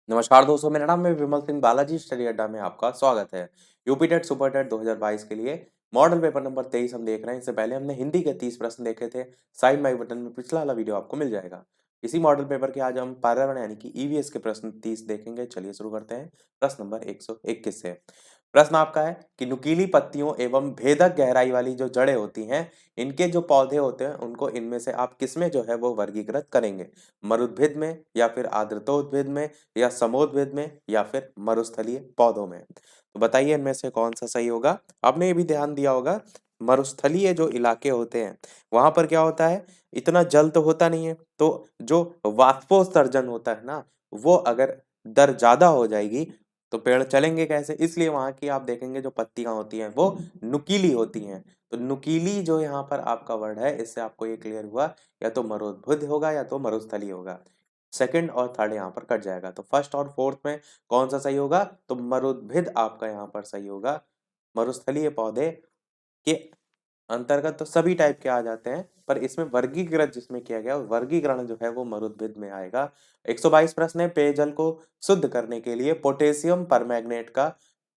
नमस्कार दोस्तों, मेरा नाम है विमल सिंह बालाजी। स्टडी अड्डा में आपका स्वागत है। यूपी टेट सुपर टेट 2022 के लिए मॉडल पेपर नंबर 23 हम देख रहे हैं। इससे पहले हमने हिंदी के 30 प्रश्न देखे थे। साइड माई बटन में पिछला वाला वीडियो आपको मिल जाएगा। इसी मॉडल पेपर के आज हम पर्यावरण यानी कि ईवीएस के प्रश्न 30 देखेंगे। चलिए शुरू करते हैं प्रश्न नंबर 121 से। प्रश्न आपका है कि नुकीली पत्तियों एवं भेदक गहराई वाली जो जड़ें होती हैं, इनके जो पौधे होते हैं उनको इनमें से आप किसमें जो है वो वर्गीकृत करेंगे? मरुद्भिद में, या फिर आर्द्रतोद्भिद में, या समोद्भिद में, या फिर मरुस्थलीय पौधों में? तो बताइए इनमें से कौन सा सही होगा। आपने ये भी ध्यान दिया होगा, मरुस्थलीय जो इलाके होते हैं वहां पर क्या होता है, इतना जल तो होता नहीं है, तो जो वाष्पोत्सर्जन होता है ना, वो अगर दर ज्यादा हो जाएगी तो पेड़ चलेंगे कैसे? इसलिए वहां की आप देखेंगे जो पत्तियां होती हैं वो नुकीली होती हैं। तो नुकीली जो यहाँ पर आपका वर्ड है, इससे आपको ये क्लियर हुआ, या तो मरुद्भिद होगा या तो मरुस्थलीय होगा। सेकंड और थर्ड यहाँ पर कट जाएगा, तो फर्स्ट और फोर्थ में कौन सा सही होगा? तो मरुद्भिद आपका यहाँ पर सही होगा। मरुस्थलीय पौधे के अंतर्गत तो सभी टाइप के आ जाते हैं, पर इसमें वर्गीकृत जिसमें किया गया वर्गीकरण जो है वो मरुद्भिद में आएगा। 122 प्रश्न है, पेयजल को शुद्ध करने के लिए पोटेशियम परमैंगनेट का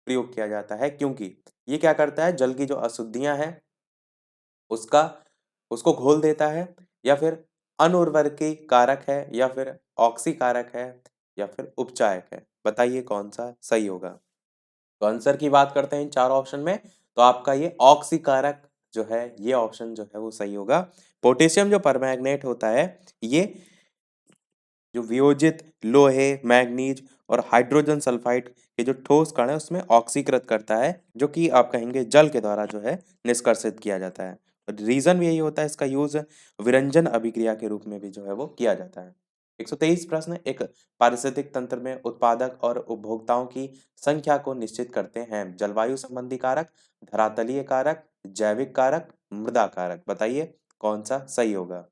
प्रयोग किया जाता है, क्योंकि ये क्या करता है, जल की जो अशुद्धियां हैं उसका उसको घोल देता है, या फिर अनउर्वरकी कारक है, या फिर ऑक्सी कारक है, या फिर उपचायक है? बताइए कौन सा सही होगा। तो आंसर की बात करते हैं इन चारों ऑप्शन में, तो आपका ये ऑक्सी कारक जो है, ये ऑप्शन जो है वो सही होगा। पोटेशियम जो परमैंगनेट होता है, ये जो वियोजित लोहे, मैग्नीज और हाइड्रोजन सल्फाइड के जो ठोस कण है उसमें ऑक्सीकृत करता है, जो कि आप कहेंगे जल के द्वारा जो है निष्कर्षित किया जाता है। रीजन भी यही होता है, इसका यूज विरंजन अभिक्रिया के रूप में भी जो है वो किया जाता है। 123 प्रश्न, एक पारिस्थितिक तंत्र में उत्पादक और उपभोक्ताओं की संख्या को निश्चित करते हैं जलवायु संबंधी कारक, धरातलीय कारक, जैविक कारक, मृदा कारक? बताइए कौन सा सही होगा।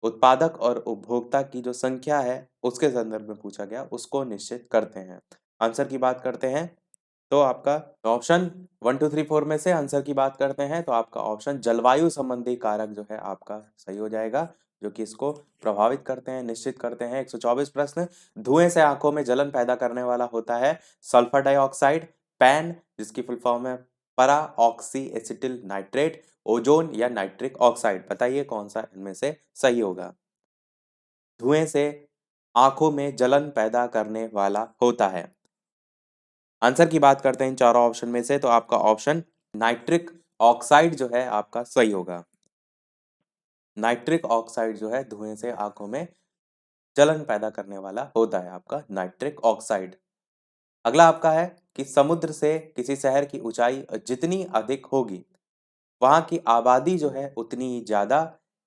उत्पादक और उपभोक्ता की जो संख्या है उसके संदर्भ में पूछा गया, उसको निश्चित करते हैं। आंसर की बात करते हैं तो आपका ऑप्शन 1 2 3 4 में से आंसर की बात करते हैं तो आपका ऑप्शन जलवायु संबंधी कारक जो है आपका सही हो जाएगा, जो कि इसको प्रभावित करते हैं, निश्चित करते हैं। 124 प्रश्न, धुएं से आंखों में जलन पैदा करने वाला होता है सल्फर डाइऑक्साइड, पैन जिसकी फुल फॉर्म है परा ऑक्सी एसिटिल नाइट्रेट, ओजोन या नाइट्रिक ऑक्साइड? बताइए कौन सा इनमें से सही होगा। धुएं से आंखों में जलन पैदा करने वाला होता है। आंसर की बात करते हैं इन चारों ऑप्शन में से, तो आपका ऑप्शन नाइट्रिक ऑक्साइड जो है आपका सही होगा। नाइट्रिक ऑक्साइड जो है धुएं से आंखों में जलन पैदा करने वाला होता है, आपका नाइट्रिक ऑक्साइड। अगला आपका है कि समुद्र से किसी शहर की ऊंचाई जितनी अधिक होगी, वहां की आबादी जो है उतनी ही ज्यादा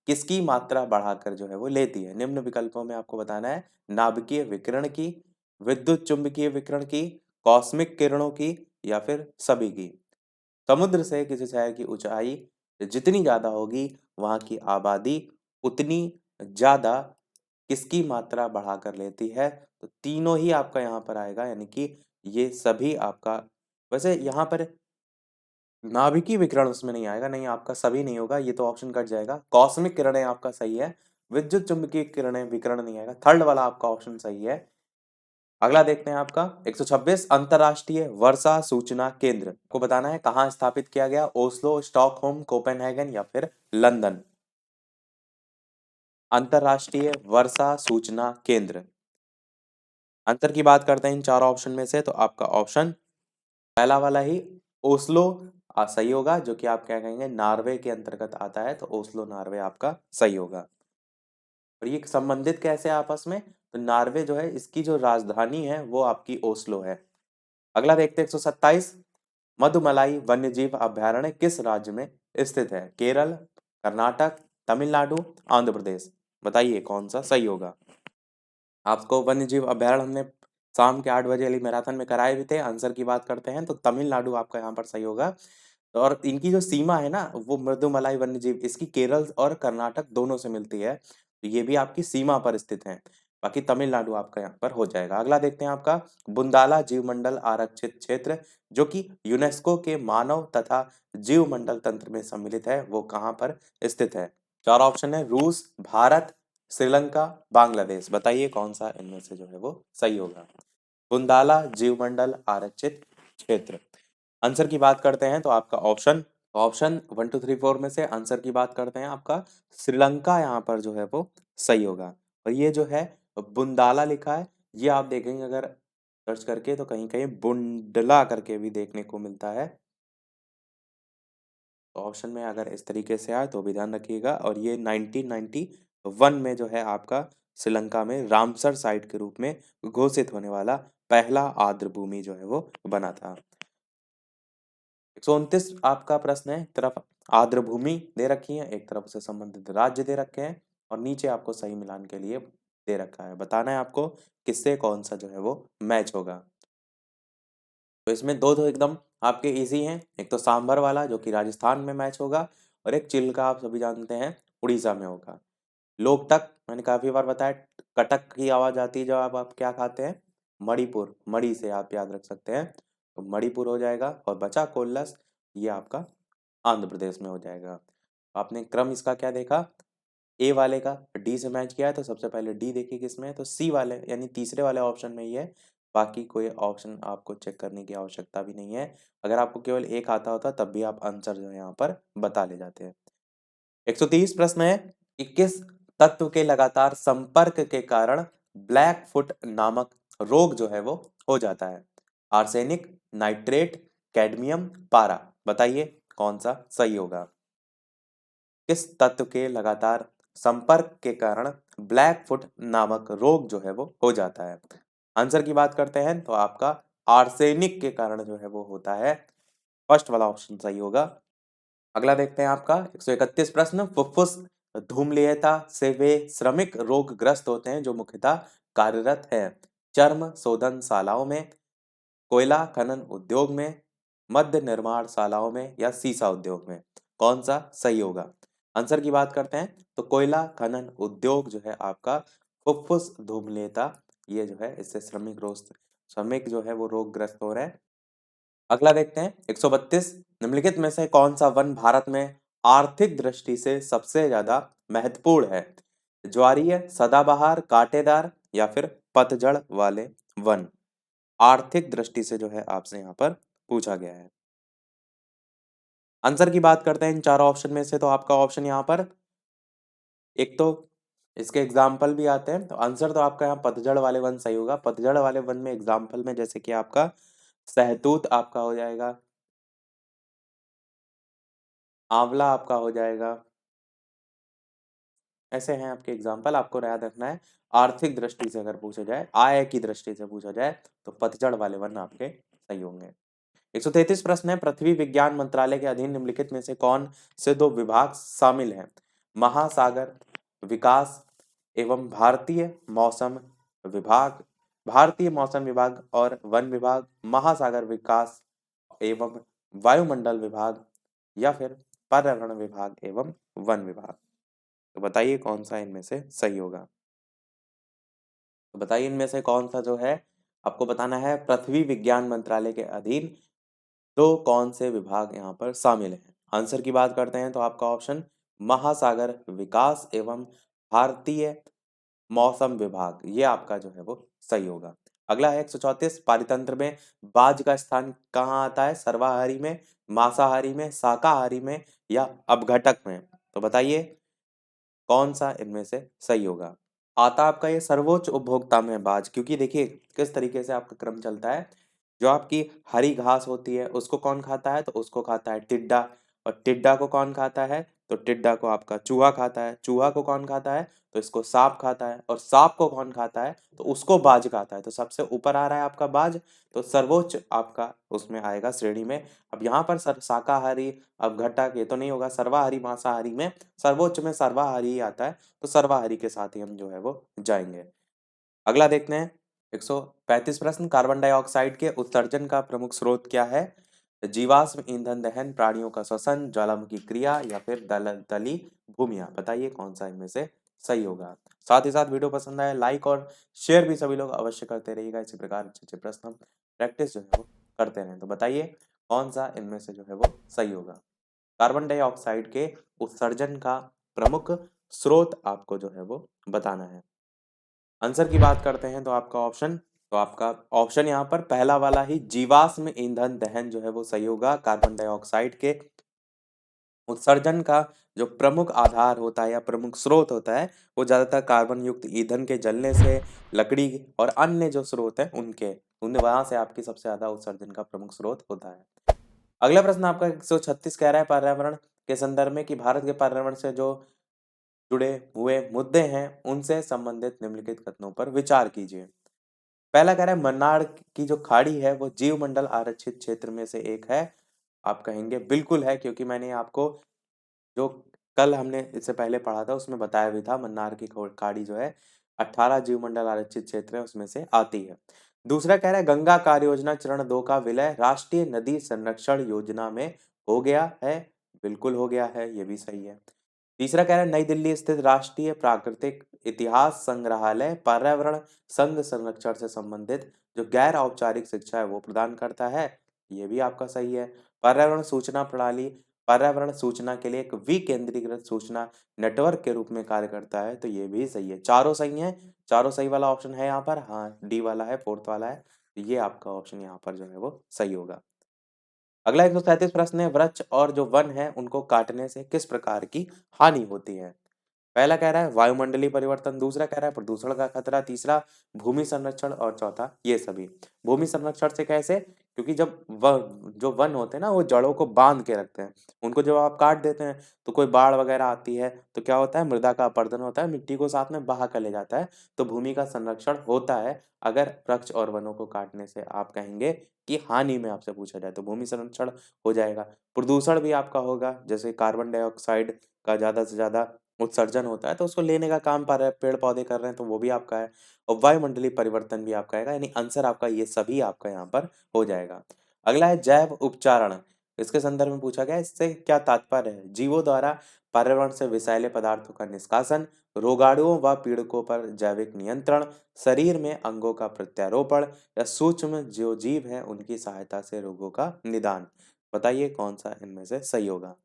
किसकी मात्रा बढ़ाकर जो है वो लेती है? निम्न विकल्पों में आपको बताना है, नाभिकीय विकिरण की, विद्युत चुंबकीय विकिरण की, कॉस्मिक किरणों की, या फिर सभी की? समुद्र से किसी शहर की ऊंचाई जितनी ज्यादा होगी, वहां की आबादी उतनी ज्यादा किसकी मात्रा बढ़ाकर लेती है? तो तीनों ही आपका यहाँ पर आएगा, यानी कि ये सभी आपका, वैसे यहाँ पर नाभिकीय विकिरण उसमें नहीं आएगा, नहीं आपका सभी नहीं होगा, ये तो ऑप्शन कट जाएगा। कॉस्मिक किरणें आपका सही है, विद्युत चुंबकीय किरणें विकिरण नहीं आएगा, थर्ड वाला आपका ऑप्शन सही है। अगला देखते हैं आपका 126, अंतरराष्ट्रीय वर्षा सूचना केंद्र को बताना है कहाँ स्थापित किया गया, ओस्लो, स्टॉकहोम, कोपेनहेगन, या फिर लंदन? अंतरराष्ट्रीय वर्षा सूचना केंद्र, आंसर की बात करते हैं इन चार ऑप्शन में से, तो आपका ऑप्शन पहला वाला ही ओस्लो सही होगा, जो कि आप क्या कहेंगे नॉर्वे के अंतर्गत आता है, तो ओस्लो नॉर्वे आपका सही होगा। और ये संबंधित कैसे है आपस में? तो नॉर्वे जो है इसकी जो राजधानी है वो आपकी ओस्लो है। अगला देखते हैं 127, मधुमलाई वन्यजीव अभयारण्य किस राज्य में स्थित है? केरल, कर्नाटक, तमिलनाडु, आंध्र प्रदेश? बताइए कौन सा सही होगा। आपको वन्यजीव अभयारण्य हमने शाम के 8 बजे वाली मैराथन में कराए भी थे। आंसर की बात करते हैं तो तमिलनाडु आपका यहाँ पर सही होगा। तो और इनकी जो सीमा है ना, वो मृदुमलाई वन्यजीव इसकी केरल और कर्नाटक दोनों से मिलती है, तो ये भी आपकी सीमा पर स्थित है। बाकी तमिलनाडु आपका यहाँ पर हो जाएगा। अगला देखते हैं आपका बुंदाला जीवमंडल आरक्षित क्षेत्र, जो कि यूनेस्को के मानव तथा जीवमंडल तंत्र में सम्मिलित है, वो कहाँ पर स्थित है? चार ऑप्शन है, रूस, भारत, श्रीलंका, बांग्लादेश। बताइए कौन सा इनमें से जो है वो सही होगा। बुंदाला जीवमंडल आरक्षित क्षेत्र। आंसर की बात करते हैं तो आपका ऑप्शन 1 2 3 4 में से आंसर की बात करते हैं, आपका श्रीलंका यहाँ पर जो है वो सही होगा। और ये जो है बुंदाला लिखा है, ये आप देखेंगे अगर सर्च करके तो कहीं कहीं बुंडला करके भी देखने को मिलता है। तो ऑप्शन में अगर इस तरीके से आए तो भी ध्यान रखिएगा। और ये 1991 में जो है आपका श्रीलंका में रामसर साइट के रूप में घोषित होने वाला पहला आर्द्र भूमि जो है वो बना था। 129 आपका प्रश्न है। एक तरफ आर्द्र भूमि दे रखी है, एक तरफ से संबंधित राज्य दे रखे हैं और नीचे आपको सही मिलान के लिए दे रखा है। बताना है आपको किससे कौन सा जो है वो मैच होगा। तो इसमें दो दो एकदम आपके इजी हैं। एक तो सांभर वाला जो कि राजस्थान में मैच होगा, और एक चिल्का आप सभी जानते हैं उड़ीसा में होगा। लोकटक मैंने काफी बार बताया, कटक की आवाज आती है जब आप क्या खाते हैं, मणिपुर, मणि से आप याद रख सकते हैं, तो मणिपुर हो जाएगा। और बचा कोल्लस, ये आपका आंध्र प्रदेश में हो जाएगा। आपने क्रम इसका क्या देखा, ए वाले का डी से मैच किया है तो सबसे पहले डी देखिए किसमें है, तो सी वाले यानी तीसरे वाले ऑप्शन में ही है। बाकी कोई ऑप्शन आपको चेक करने की आवश्यकता भी नहीं है। अगर आपको केवल एक आता होता तब भी आप आंसर जो है यहाँ पर बता ले जाते हैं। 130 प्रश्न है कि किस तत्व के लगातार संपर्क के कारण ब्लैक फुट नामक रोग जो है वो हो जाता है। आर्सेनिक, नाइट्रेट, कैडमियम, पारा। बताइए कौन सा सही होगा। किस तत्व के लगातार संपर्क के कारण ब्लैक फुट नामक रोग जो है वो हो जाता है। आंसर की बात करते हैं तो आपका आर्सेनिक के कारण जो है वो होता है। फर्स्ट वाला ऑप्शन सही होगा। अगला देखते हैं आपका 131 प्रश्न। फुफ्फुस धूम्रता से वे श्रमिक रोगग्रस्त होते हैं जो मुख्यतः कार्यरत हैं चर्म शोधनशालाओं में, कोयला खनन उद्योग में, मद्य निर्माणशालाओं में या सीसा उद्योग में। कौन सा सही होगा। आंसर की बात करते हैं तो कोयला खनन उद्योग जो है आपका फुफ्फुस धूम्रता, ये जो है इससे श्रमिक जो है वो रोगग्रस्त हो रहे हैं। अगला देखते हैं 132। निम्नलिखित में से कौन सा वन भारत में आर्थिक दृष्टि से सबसे ज्यादा महत्वपूर्ण है। ज्वारीय, सदाबहार, कांटेदार या फिर पतझड़ वाले वन। आर्थिक दृष्टि से जो है आपसे यहाँ पर पूछा गया है। आंसर की बात करते हैं इन चारों ऑप्शन में से, तो आपका ऑप्शन यहाँ पर एक तो इसके एग्जाम्पल भी आते हैं, तो आंसर तो आपका यहाँ पतझड़ वाले वन सही होगा। पतझड़ वाले वन में एग्जाम्पल में जैसे कि आपका सहतूत आपका हो जाएगा, आंवला आपका हो जाएगा, ऐसे हैं आपके एग्जाम्पल। आपको याद रखना है आर्थिक दृष्टि से अगर पूछा जाए, आय की दृष्टि से पूछा जाए तो पतझड़ वाले वन आपके सही होंगे। 133 प्रश्न है। पृथ्वी विज्ञान मंत्रालय के अधीन निम्नलिखित में से कौन से दो विभाग शामिल हैं। महासागर विकास एवं भारतीय मौसम विभाग और वन विभाग, महासागर विकास एवं वायुमंडल विभाग या फिर पर्यावरण विभाग एवं वन विभाग। तो बताइए कौन सा इनमें से सही होगा। तो बताइए इनमें से कौन सा जो है आपको बताना है। पृथ्वी विज्ञान मंत्रालय के अधीन तो कौन से विभाग यहाँ पर शामिल हैं। आंसर की बात करते हैं तो आपका ऑप्शन महासागर विकास एवं भारतीय मौसम विभाग, ये आपका जो है वो सही होगा। अगला है 134। पारितंत्र में बाज का स्थान कहाँ आता है। सर्वाहारी में, मांसाहारी में, शाकाहारी में या अपघटक में। तो बताइए कौन सा इनमें से सही होगा। आता आपका ये सर्वोच्च उपभोक्ता में बाज, क्योंकि देखिए किस तरीके से आपका क्रम चलता है। जो आपकी हरी घास होती है उसको कौन खाता है, तो उसको खाता है टिड्डा। और टिड्डा को कौन खाता है, तो टिड्डा को आपका चूहा खाता है। चूहा को कौन खाता है, तो इसको सांप खाता है। और सांप को कौन खाता है, तो उसको बाज खाता है। तो सबसे ऊपर आ रहा है आपका बाज, तो सर्वोच्च आपका उसमें आएगा श्रेणी में। अब यहाँ पर शाकाहारी अपघटक ये तो नहीं होगा। सर्वाहारी मांसाहारी में सर्वोच्च में सर्वाहारी ही आता है, तो सर्वाहारी के साथ ही हम जो है वो जाएंगे। अगला देखते हैं 135 प्रश्न। कार्बन डाइऑक्साइड के उत्सर्जन का प्रमुख स्रोत क्या है। जीवाश्म ईंधन दहन, प्राणियों का श्वसन, ज्वालामुखी क्रिया या फिर दलदली भूमियां। बताइए कौन सा इनमें से सही होगा। साथ ही साथ वीडियो पसंद आए लाइक और शेयर भी सभी लोग अवश्य करते रहिएगा। इसी प्रकार अच्छे अच्छे प्रश्न हम प्रैक्टिस जो है वो करते रहें। तो बताइए कौन सा इनमें से जो है वो सही होगा। कार्बन डाइऑक्साइड के उत्सर्जन का प्रमुख स्रोत आपको जो है वो बताना है। आंसर की बात करते हैं तो आपका ऑप्शन यहाँ पर पहला वाला ही जीवाश्म ईंधन दहन जो है वो सही होगा। कार्बन डाइऑक्साइड के उत्सर्जन का जो प्रमुख आधार होता है या प्रमुख स्रोत होता है वो ज्यादातर कार्बन युक्त ईंधन के जलने से, लकड़ी और अन्य जो स्रोत है उनके उन वहां से आपकी सबसे ज्यादा उत्सर्जन का प्रमुख स्रोत होता है। अगला प्रश्न आपका 136 कह रहा है पर्यावरण के संदर्भ में कि भारत के पर्यावरण से जो जुड़े हुए मुद्दे हैं उनसे संबंधित निम्नलिखित कथनों पर विचार कीजिए। पहला कह रहा है मन्नार की जो खाड़ी है वो जीवमंडल आरक्षित क्षेत्र में से एक है। आप कहेंगे बिल्कुल है, क्योंकि मैंने आपको जो कल हमने इससे पहले पढ़ा था उसमें बताया भी था मन्नार की खाड़ी जो है 18 जीवमंडल आरक्षित क्षेत्र है उसमें से आती है। दूसरा कह रहा है गंगा कार्य योजना चरण 2 का विलय राष्ट्रीय नदी संरक्षण योजना में हो गया है। बिल्कुल हो गया है, ये भी सही है। तीसरा कह रहा है नई दिल्ली स्थित राष्ट्रीय प्राकृतिक इतिहास संग्रहालय पर्यावरण संघ संरक्षण से संबंधित जो गैर औपचारिक शिक्षा है वो प्रदान करता है। ये भी आपका सही है। पर्यावरण सूचना प्रणाली पर्यावरण सूचना के लिए एक विकेंद्रीकृत सूचना नेटवर्क के रूप में कार्य करता है, तो ये भी सही है। चारों सही है, चारों सही वाला ऑप्शन है यहाँ पर। हाँ, डी वाला है, फोर्थ वाला है, तो ये आपका ऑप्शन यहाँ पर जो है वो सही होगा। अगला 137 प्रश्न है वृक्ष और जो वन है उनको काटने से किस प्रकार की हानि होती है। पहला कह रहा है वायुमंडलीय परिवर्तन, दूसरा कह रहा है प्रदूषण का खतरा, तीसरा भूमि संरक्षण और चौथा ये सभी। भूमि संरक्षण से कैसे, क्योंकि जब जो वन होते हैं ना वो जड़ों को बांध के रखते हैं, उनको जब आप काट देते हैं तो कोई बाढ़ वगैरह आती है तो क्या होता है, मृदा का अपरदन होता है, मिट्टी को साथ में बहा कर ले जाता है, तो भूमि का संरक्षण होता है। अगर वृक्ष और वनों को काटने से आप कहेंगे कि हानि में आपसे पूछा जाए तो भूमि संरक्षण हो जाएगा। प्रदूषण भी आपका होगा, जैसे कार्बन डाइऑक्साइड का ज्यादा से ज्यादा उत्सर्जन होता है तो उसको लेने का काम पेड़ पौधे कर रहे हैं तो वो भी आपका है। और वायुमंडलीय परिवर्तन भी आपका आएगा, यानी आंसर आपका ये सभी आपका यहाँ पर हो जाएगा। अगला है जैव उपचारण, इसके संदर्भ में पूछा गया है, इससे क्या तात्पर्य है। जीवों द्वारा पर्यावरण से विषैले पदार्थों का निष्कासन, रोगाणुओं व पीड़कों पर जैविक नियंत्रण, शरीर में अंगों का प्रत्यारोपण या सूक्ष्म जो जीव है उनकी सहायता से रोगों का निदान। बताइए कौन सा इनमें से सही होगा।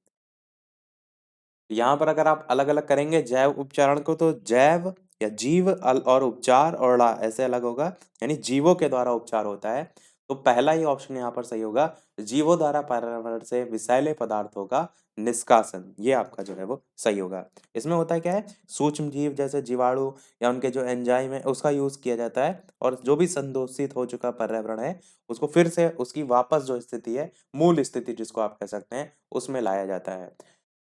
यहाँ पर अगर आप अलग-अलग करेंगे जैव उपचारण को तो जैव या जीव और उपचार और ला ऐसे अलग होगा, यानी जीवों के द्वारा उपचार होता है। तो पहला ही ऑप्शन यहाँ पर सही होगा, जीवों द्वारा पर्यावरण से विषैले पदार्थों का निष्कासन, ये आपका जो है वो सही होगा। इसमें होता है क्या है, सूक्ष्म जीव जैसे जीवाणु या उनके जो एंजाइम है उसका यूज किया जाता है, और जो भी संदूषित हो चुका पर्यावरण है उसको फिर से उसकी वापस जो स्थिति है, मूल स्थिति जिसको आप कह सकते हैं, उसमें लाया जाता है।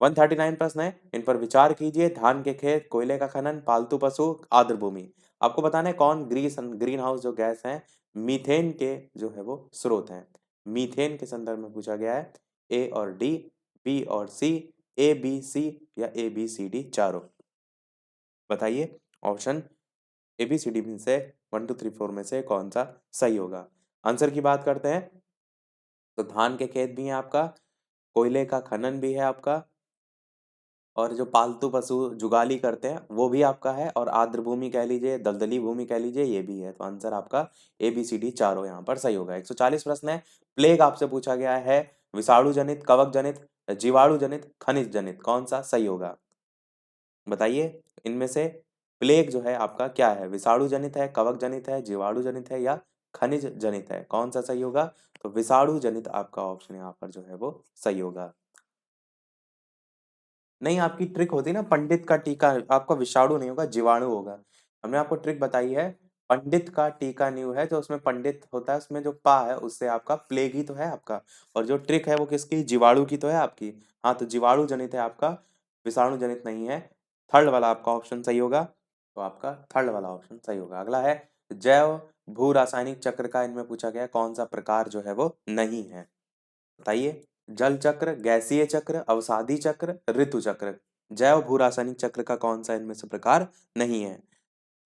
139 प्रश्न है, इन पर विचार कीजिए। धान के खेत, कोयले का खनन, पालतू पशु, आर्द्र भूमि। आपको बताना है कौन ग्रीन हाउस जो गैस है मीथेन के जो है वो स्रोत हैं। मीथेन के संदर्भ में पूछा गया है, ए और डी, बी और सी, ए बी सी या ए बी सी डी चारों। बताइए option A B C D में से 1 2 3 4 में से कौन सा सही होगा। आंसर की बात करते हैं तो धान के खेत भी है आपका, कोयले का खनन भी है आपका, और जो पालतू पशु जुगाली करते हैं वो भी आपका है, और आर्द्र भूमि कह लीजिए, दलदली भूमि कह लीजिए, ये भी है। तो आंसर आपका ए बी सी डी चारों यहाँ पर सही होगा। 140 प्रश्न है, प्लेग आपसे पूछा गया है, विषाणु जनित, कवक जनित, जीवाणु जनित, खनिज जनित, कौन सा सही होगा। बताइए इनमें से प्लेग जो है आपका क्या है, विषाणु जनित है, कवक जनित है, जीवाणु जनित है या खनिज जनित है, कौन सा सही होगा। तो विषाणु जनित आपका ऑप्शन यहाँ पर जो है वो सही होगा। नहीं, आपकी ट्रिक होती है ना पंडित का टीका, आपका विषाणु नहीं होगा, जीवाणु होगा। हमने आपको ट्रिक बताई है, पंडित का टीका न्यू है, जो उसमें पंडित होता है उसमें जो पा है उससे आपका प्लेग ही तो है आपका, और जो ट्रिक है वो किसकी, जीवाणु की तो है आपकी। हाँ, तो जीवाणु जनित है आपका, विषाणु जनित नहीं है। थर्ड वाला आपका ऑप्शन सही होगा, तो आपका थर्ड वाला ऑप्शन सही होगा। अगला है जैव भू रासायनिक चक्र का इनमें पूछा गया कौन सा प्रकार जो है वो नहीं है। बताइए, जल चक्र, गैसीय चक्र, अवसादी चक्र, ऋतु चक्र, जैव भू रासायनिक चक्र का कौन सा इनमें से प्रकार नहीं है।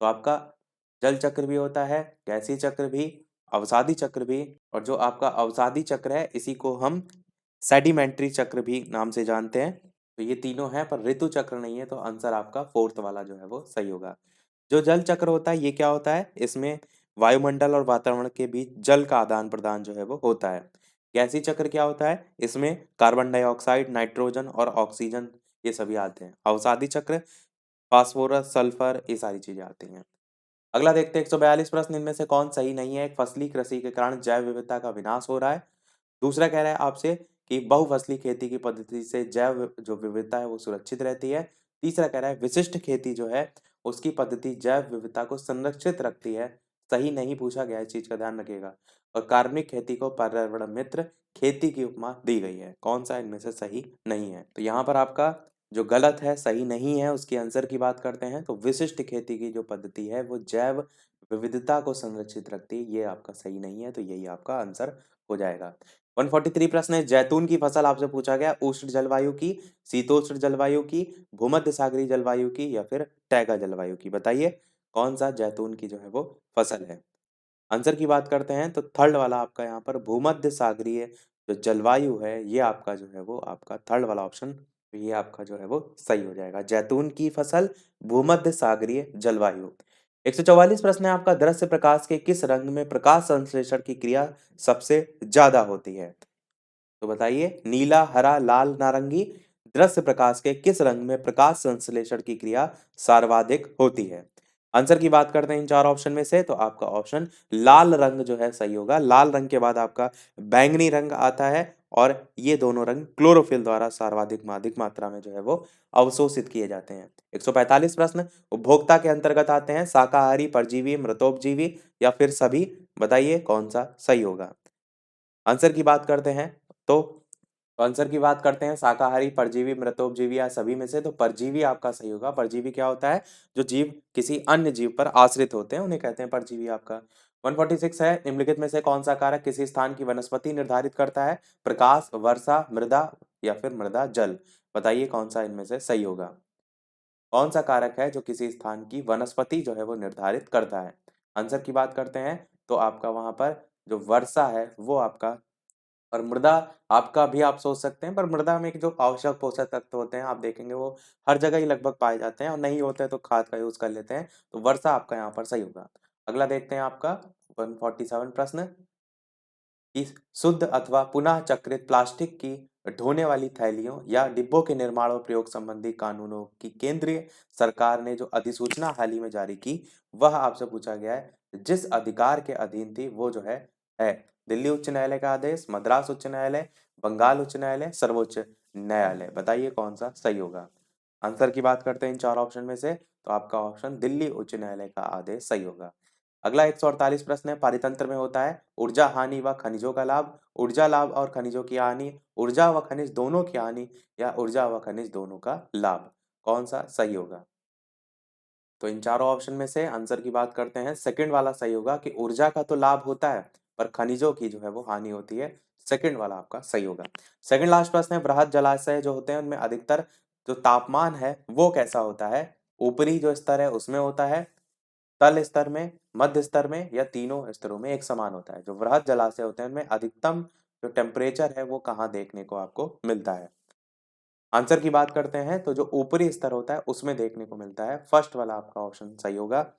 तो आपका जल चक्र भी होता है, गैसीय चक्र भी, अवसादी चक्र भी, और जो आपका अवसादी चक्र है इसी को हम सेडिमेंट्री चक्र भी नाम से जानते हैं। तो ये तीनों हैं, पर ऋतु चक्र नहीं है, तो आंसर आपका फोर्थ वाला जो है वो सही होगा। जो जल चक्र होता है ये क्या होता है, इसमें वायुमंडल और वातावरण के बीच जल का आदान प्रदान जो है वो होता है। गैसीय चक्र क्या होता है, इसमें कार्बन डाइऑक्साइड, नाइट्रोजन और ऑक्सीजन ये सभी आते हैं। अवसादी चक्र फास्फोरस, सल्फर, ये सारी चीजें आती हैं। अगला देखते हैं 142 प्रश्न, इनमें से कौन सही नहीं है? एक फसली कृषि के कारण जैव विविधता का विनाश हो रहा है। दूसरा कह रहा है आपसे कि बहुफसली खेती की पद्धति से जैव जो विविधता है वो सुरक्षित रहती है। तीसरा कह रहा है विशिष्ट खेती जो है उसकी पद्धति जैव विविधता को संरक्षित रखती है। सही नहीं पूछा गया है, इस चीज का ध्यान रखिएगा। और कार्बनिक खेती को पर्यावरण मित्र खेती की उपमा दी गई है। कौन सा इनमें से सही नहीं है? तो यहाँ पर आपका जो गलत है, सही नहीं है, उसके आंसर की बात करते हैं तो विशिष्ट खेती की जो पद्धति है वो जैव विविधता को संरक्षित रखती है, ये आपका सही नहीं है, तो यही आपका आंसर हो जाएगा। 143 प्रश्न है, जैतून की फसल आपसे पूछा गया उष्ण जलवायु की, शीतोष्ण जलवायु की, भूमध्य सागरीय जलवायु की या फिर टैगा जलवायु की? बताइए कौन सा जैतून की जो है वो फसल है? आंसर की बात करते हैं तो थर्ड वाला आपका यहाँ पर भूमध्य सागरीय जो जलवायु है, ये आपका जो है वो आपका थर्ड वाला ऑप्शन, ये आपका जो है वो सही हो जाएगा। जैतून की फसल, भूमध्य सागरीय जलवायु। 144 प्रश्न है आपका, दृश्य प्रकाश के किस रंग में प्रकाश संश्लेषण की क्रिया सबसे ज्यादा होती है? तो बताइए नीला, हरा, लाल, नारंगी। दृश्य प्रकाश के किस रंग में प्रकाश संश्लेषण की क्रिया सर्वाधिक होती है? आंसर की बात करते हैं इन चार ऑप्शन में से, तो आपका ऑप्शन लाल रंग जो है सही होगा। लाल रंग के बाद आपका बैंगनी रंग आता है, और ये दोनों रंग क्लोरोफिल द्वारा सर्वाधिक अधिक मात्रा में जो है वो अवशोषित किए जाते हैं। 145 प्रश्न, उपभोक्ता के अंतर्गत आते हैं शाकाहारी, परजीवी, मृतोपजीवी या फिर सभी? बताइए कौन सा सही होगा? आंसर की बात करते हैं तो आंसर की बात करते हैं शाकाहारी, परजीवी, मृतोपजीवी या सभी में से, तो परजीवी आपका सही होगा। परजीवी क्या होता है? जो जीव किसी अन्य जीव पर आश्रित होते हैं उन्हें कहते हैं परजीवी आपका। 146 है, निम्नलिखित में से कौन सा कारक किसी स्थान की वनस्पति निर्धारित करता है? प्रकाश, वर्षा, मृदा या फिर मृदा जल? बताइए कौन सा इनमें से सही होगा? कौन सा कारक है जो किसी स्थान की वनस्पति जो है वो निर्धारित करता है? आंसर की बात करते हैं तो आपका वहां पर जो वर्षा है वो आपका, और मृदा आपका भी आप सोच सकते हैं, पर मृदा में जो आवश्यक पोषक तत्व होते हैं आप देखेंगे वो हर जगह ही लगभग पाए जाते हैं, और नहीं होते हैं तो खाद का यूज कर लेते हैं, तो वर्षा आपका यहाँ पर सही होगा। अगला देखते हैं आपका 147 प्रश्न, कि शुद्ध अथवा पुनः चक्रित प्लास्टिक की ढोने वाली थैलियों या डिब्बों के निर्माण और प्रयोग संबंधी कानूनों की केंद्रीय सरकार ने जो अधिसूचना हाल ही में जारी की, वह आपसे पूछा गया है जिस अधिकार के अधीन थी वो जो है दिल्ली उच्च न्यायालय का आदेश, मद्रास उच्च न्यायालय, बंगाल उच्च न्यायालय, सर्वोच्च न्यायालय? बताइए कौन सा सही होगा? आंसर की बात करते हैं इन चार ऑप्शन में से, तो आपका ऑप्शन दिल्ली उच्च न्यायालय का आदेश सही होगा। अगला 148 प्रश्न है, पारितंत्र में होता है ऊर्जा हानि व खनिजों का लाभ, ऊर्जा लाभ और खनिजों की हानि, ऊर्जा व खनिज दोनों की हानि या ऊर्जा व खनिज दोनों का लाभ? कौन सा सही होगा? तो इन चारों ऑप्शन में से आंसर की बात करते हैं, सेकंड वाला सही होगा कि ऊर्जा का तो लाभ होता है पर खनिजों की जो है वो हानि होती है। सेकंड वाला आपका सही होगा। सेकंड लास्ट प्रश्न है, बृहद जलाशय जो होते हैं उनमें अधिकतर जो तापमान है वो कैसा होता है? ऊपरी जो स्तर है उसमें होता है, तल स्तर में, मध्य स्तर में या तीनों स्तरों में एक समान होता है? जो वृहद जलाशय होते हैं उनमें अधिकतम जो टेम्परेचर है वो कहाँ देखने को आपको मिलता है? आंसर की बात करते हैं तो जो ऊपरी स्तर होता है उसमें देखने को मिलता है। फर्स्ट वाला आपका ऑप्शन सही होगा।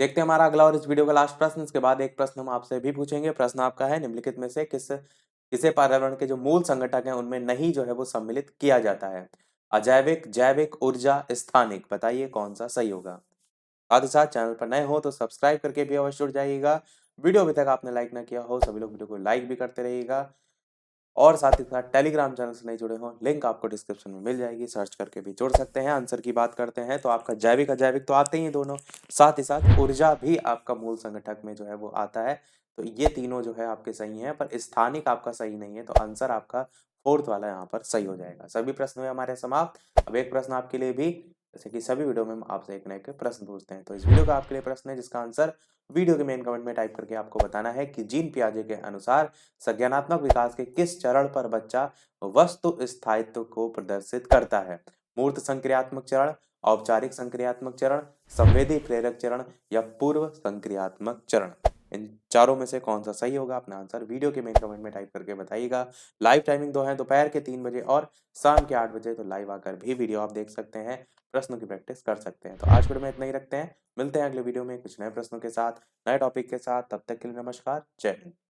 देखते हैं हमारा अगला और इस वीडियो का लास्ट प्रश्न, इसके बाद एक प्रश्न हम आपसे भी पूछेंगे। प्रश्न आपका है, निम्नलिखित में से किसे पर्यावरण के जो मूल संघटक हैं उनमें नहीं जो है वो सम्मिलित किया जाता है? अजैविक, जैविक, ऊर्जा, स्थानिक? बताइए कौन सा सही होगा? साथ ही साथ चैनल पर नए हो तो सब्सक्राइब करके भी अवश्य जुड़ जाइएगा। वीडियो अभी तक आपने लाइक ना किया हो सभी लोग वीडियो को लाइक भी करते रहिएगा, और साथ ही साथ टेलीग्राम चैनल से नहीं जुड़े हो लिंक आपको डिस्क्रिप्शन में मिल जाएगी, सर्च करके भी जुड़ सकते हैं। आंसर की बात करते हैं तो आपका जैविक अजैविक तो आते ही हैं दोनों, साथ ही साथ ऊर्जा भी आपका मूल संगठक में जो है वो आता है, तो ये तीनों जो है आपके सही हैं, पर स्थानिक आपका सही नहीं है, तो आंसर आपका फोर्थ वाला यहाँ पर सही हो जाएगा। सभी प्रश्न हुए हमारे समाप्त। अब एक प्रश्न आपके लिए भी, जैसे कि सभी वीडियो में हम आपसे एक न एक प्रश्न पूछते हैं, तो इस वीडियो का आपके लिए प्रश्न है जिसका आंसर वीडियो के मेन कमेंट में टाइप करके आपको बताना है कि जीन पियाजे के अनुसार संज्ञानात्मक विकास के किस चरण पर बच्चा वस्तु स्थायित्व को प्रदर्शित करता है? मूर्त संक्रियात्मक चरण, औपचारिक संक्रियात्मक चरण, संवेदी प्रेरक चरण या पूर्व संक्रियात्मक चरण? इन चारों में से कौन सा सही होगा? अपना आंसर वीडियो के मेन कमेंट में टाइप करके बताइएगा। लाइव टाइमिंग दो है, दोपहर के 3 बजे और शाम के 8 बजे, तो लाइव आकर भी वीडियो आप देख सकते हैं, प्रश्नों की प्रैक्टिस कर सकते हैं। तो आज वीडियो में इतना ही रखते हैं, मिलते हैं अगले वीडियो में कुछ नए प्रश्नों के साथ, नए टॉपिक के साथ। तब तक के लिए नमस्कार, जय हिंद।